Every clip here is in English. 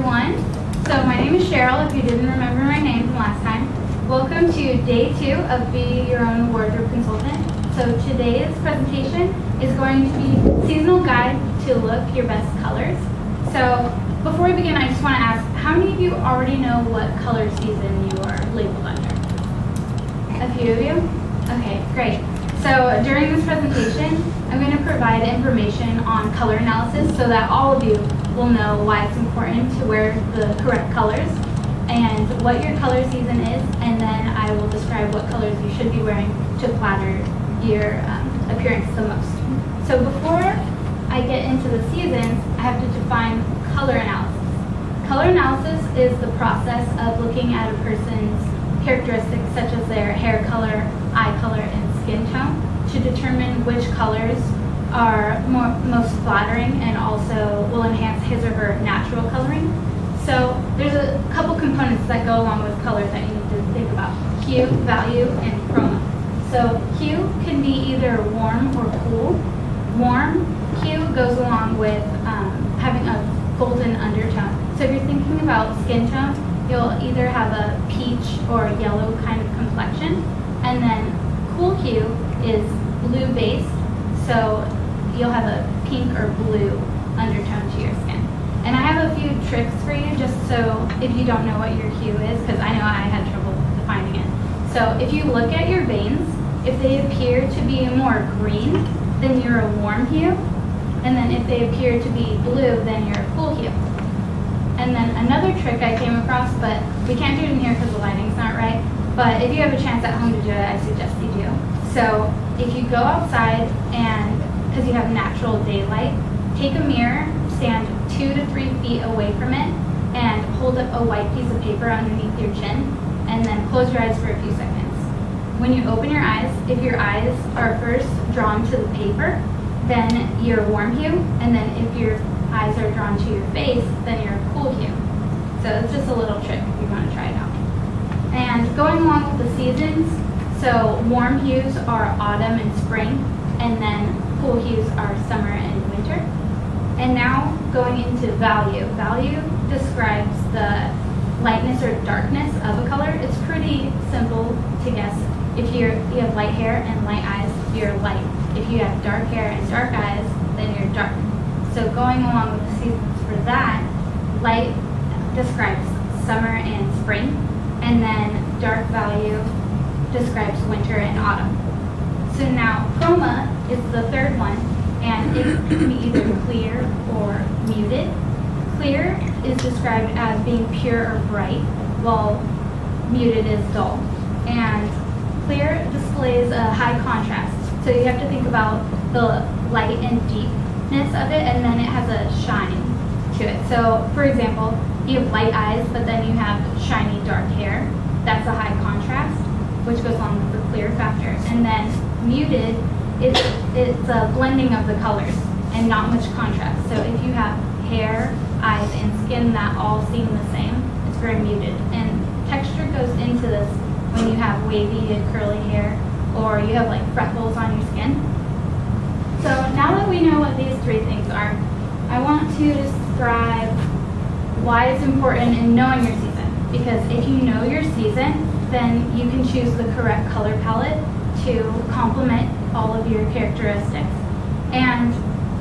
everyone. So my name is Cheryl, if you didn't remember my name from last time. Welcome to day 2 of Be Your Own Wardrobe Consultant. So today's presentation is going to be seasonal guide to look your best colors. So before we begin, I just want to ask, how many of you already know what color season you are labeled under? A few of you? Okay, great. So during this presentation, I'm going to provide information on color analysis so that all of you will know why it's important to wear the correct colors and what your color season is, and then I will describe what colors you should be wearing to flatter your appearance the most. So before I get into the seasons, I have to define color analysis. Color analysis is the process of looking at a person's characteristics such as their hair color, eye color, and skin tone to determine which colors are most flattering and also will enhance his or her natural coloring. So there's a couple components that go along with color that you need to think about: hue, value, and chroma. So hue can be either warm or cool. Warm hue goes along with having a golden undertone. So if you're thinking about skin tone, you'll either have a peach or yellow kind of complexion. And then cool hue is blue-based, so you'll have a pink or blue undertone to your skin. And I have a few tricks for you just so if you don't know what your hue is, because I know I had trouble defining it. So if you look at your veins, if they appear to be more green, then you're a warm hue. And then if they appear to be blue, then you're a cool hue. And then another trick I came across, but we can't do it in here because the lighting's not right, but if you have a chance at home to do it, I suggest you do. So if you go outside and, because you have natural daylight, take a mirror, stand 2 to 3 feet away from it, and hold up a white piece of paper underneath your chin, and then close your eyes for a few seconds. When you open your eyes, if your eyes are first drawn to the paper, then you're warm hue, and then if your eyes are drawn to your face, then you're a cool hue. So it's just a little trick if you want to try it out. And going along with the seasons, so warm hues are autumn and spring, and then cool hues are summer and winter. And now going into value. Value describes the lightness or darkness of a color. It's pretty simple to guess. If you have light hair and light eyes, you're light. If you have dark hair and dark eyes, then you're dark. So going along with the seasons for that, light describes summer and spring, and then dark value describes winter and autumn. So now chroma is the third one, and it can be either clear or muted. Clear is described as being pure or bright, while muted is dull. And clear displays a high contrast. So you have to think about the light and deepness of it, and then it has a shine to it. So for example, you have light eyes, but then you have shiny dark hair. That's a high contrast, which goes along with the clear factor. And then muted, it's a blending of the colors and not much contrast. So if you have hair, eyes, and skin that all seem the same, it's very muted. And texture goes into this when you have wavy and curly hair, or you have like freckles on your skin. So now that we know what these 3 things are, I want to describe why it's important in knowing your season. Because if you know your season, then you can choose the correct color palette to complement all of your characteristics. And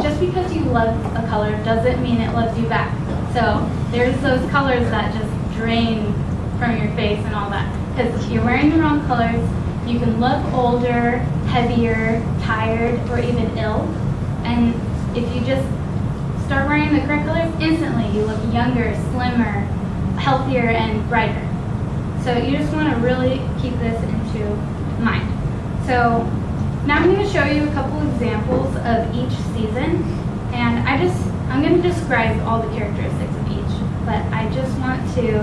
just because you love a color doesn't mean it loves you back. So there's those colors that just drain from your face and all that. Because if you're wearing the wrong colors, you can look older, heavier, tired, or even ill. And if you just start wearing the correct colors, instantly you look younger, slimmer, healthier, and brighter. So you just want to really keep this into mind. So now I'm going to show you a couple examples of each season, and I'm going to describe all the characteristics of each, but I just want to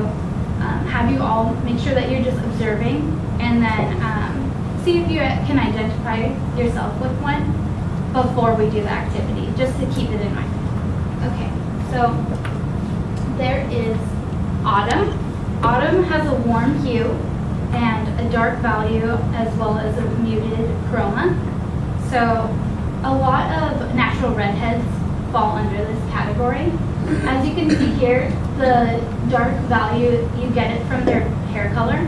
have you all make sure that you're just observing, and then see if you can identify yourself with one before we do the activity, just to keep it in mind. Okay, so there is autumn. Autumn has a warm hue and a dark value as well as a muted chroma. So a lot of natural redheads fall under this category. as you can see here, the dark value, you get it from their hair color.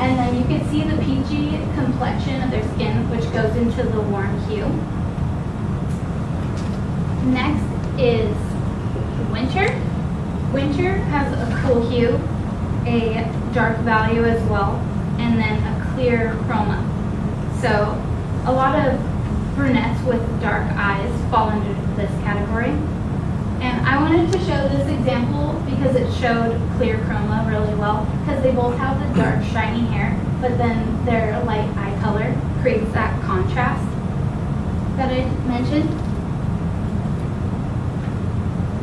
And then you can see the peachy complexion of their skin, which goes into the warm hue. Next is winter. Winter has a cool hue, a dark value as well, and then a clear chroma. So a lot of brunettes with dark eyes fall under this category. And I wanted to show this example because it showed clear chroma really well, because they both have the dark shiny hair, but then their light eye color creates that contrast that I mentioned.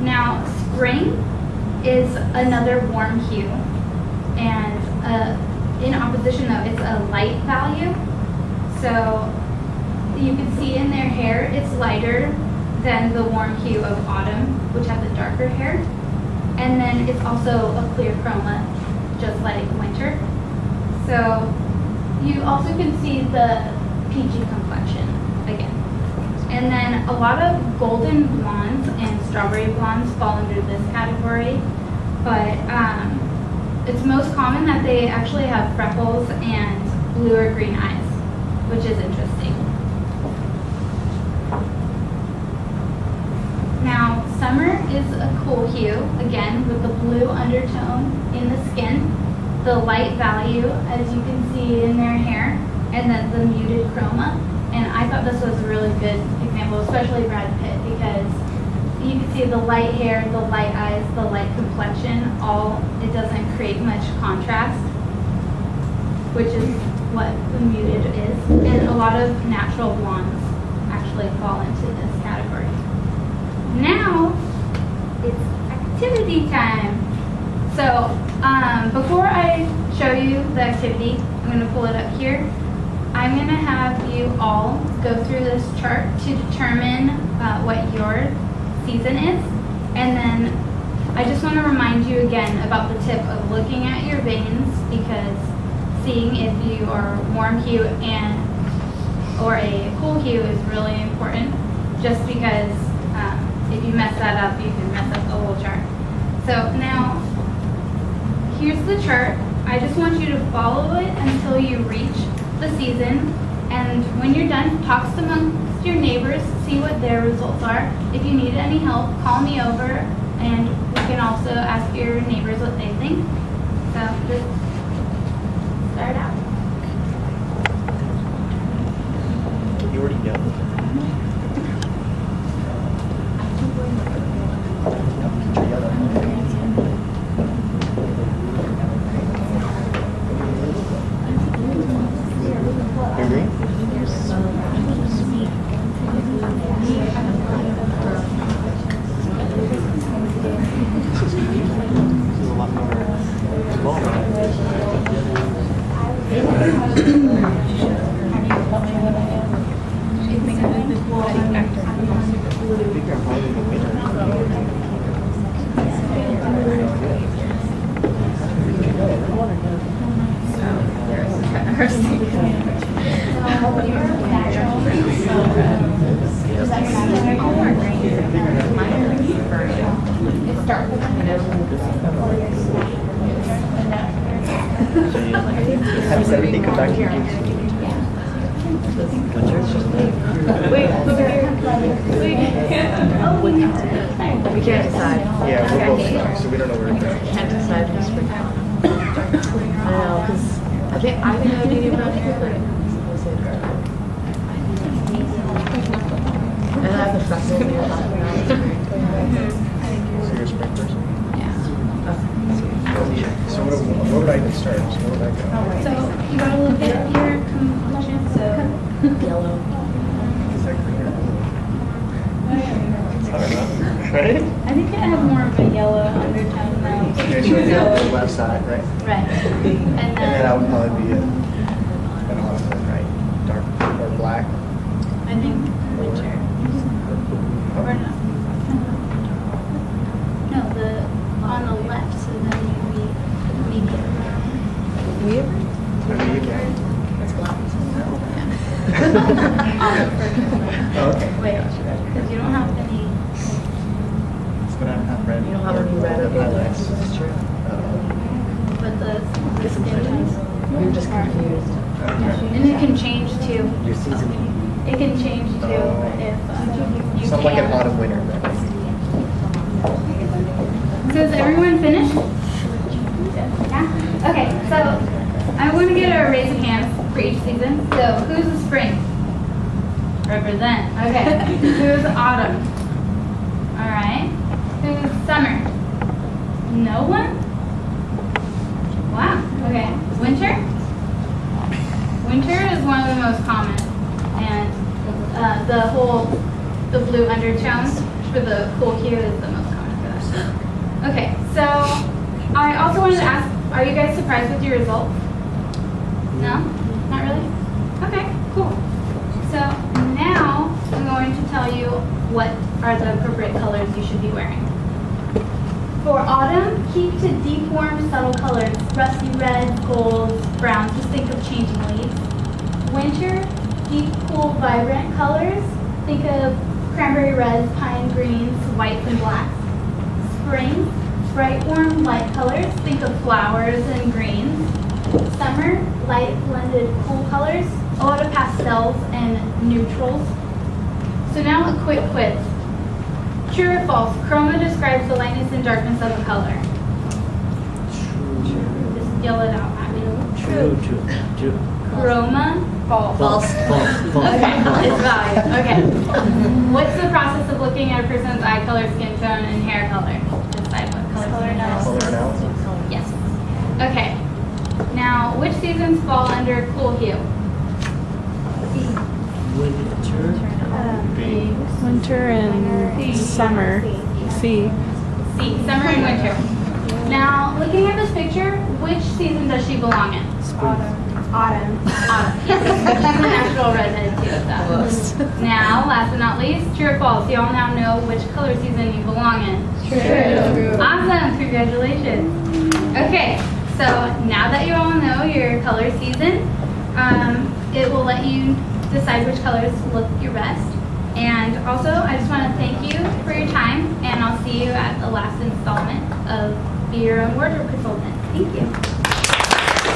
Now, spring is another warm hue, and in opposition though, it's a light value. So you can see in their hair, it's lighter than the warm hue of autumn, which has the darker hair. And then it's also a clear chroma, just like winter. So you also can see the peachy complexion again. And then a lot of golden blondes and strawberry blondes fall under this category, but it's most common that they actually have freckles and blue or green eyes, which is interesting. Now, summer is a cool hue, again, with the blue undertone in the skin, the light value, as you can see in their hair, and then the muted chroma. And I thought this was a really good example, especially Brad Pitt, because you can see the light hair, the light eyes, the light complexion, it doesn't create much contrast, which is what the muted is. And a lot of natural blondes actually fall into this category. Now, it's activity time. So, before I show you the activity, I'm going to pull it up here. I'm going to have you all go through this chart to determine what your season is. And then I just want to remind you again about the tip of looking at your veins, because seeing if you are warm hue or a cool hue is really important, just because if you mess that up, you can mess up the whole chart. So now, here's the chart. I just want you to follow it until you reach the season. And when you're done, talk amongst your neighbors, see what their results are. If you need any help, call me over, and we can also ask your neighbors what they think. So just start out. You already know. Has everything come back to you? Wait, look at here. We can't decide. Yeah, we're both stuck, so we don't know where to go. Can't decide who's for now. I know, because I think I need about here, but and I have the festival you're talking about. So you're a spring person? Yeah. So what would I even start? So where would I go? So you got to look at your complexion. So Yellow. Is that green? I don't know. Right? I think I have more of a yellow undertone now. Okay, so I got the left side, right? Right. And then I would probably be an autumn, right? Dark or black. I think winter. Or no. No, on the left, so then you'd be medium. Weird? That's black. Oh, okay. Wait, because you don't have any. But I don't have red. You nice. That's true. But the skin tones. We were just confused. And it can change too. Your seasoning. It can change too Oh. if you Something like an can. autumn winter. Then. So is everyone finished? Yeah? Okay, so I want to get a raise of hands for each season. So who's the spring? Represent. Okay. Who's autumn? All right. Who's summer? No one? Wow. Okay. Winter? Winter is one of the most common. And the blue undertones for the cool hue is the most common for that. Okay, so I also wanted to ask, are you guys surprised with your results? No? Not really? Okay, cool. So now I'm going to tell you what are the appropriate colors you should be wearing. For autumn, keep to deep, warm, subtle colors, rusty reds, golds, browns, just think of changing leaves. Winter, deep, cool, vibrant colors, think of cranberry reds, pine greens, whites, and blacks. Spring, bright, warm, light colors, think of flowers and greens. Summer, light, blended, cool colors, a lot of pastels and neutrals. So now a quick quiz. True or false, chroma describes the lightness and darkness of a color. Just yell it out at me. True. Chroma, false. False. Okay, it's valid. Okay. What's the process of looking at a person's eye color, skin tone, and hair color? Decide what color. Color analysis. Yes. Okay. Now, which seasons fall under cool hue? Winter. Winter and summer. C. C. Summer and winter. Now, looking at this picture, which season does she belong in? Autumn. Autumn. Yes. She's a natural redhead too. So. Now, last but not least, true or false? You all now know which color season you belong in. True. Awesome. Congratulations. Okay. So now that you all know your color season, it will let you decide which colors look your best. And also, I just want to thank you for your time, and I'll see you at the last installment of Be Your Own Wardrobe Consultant. Thank you.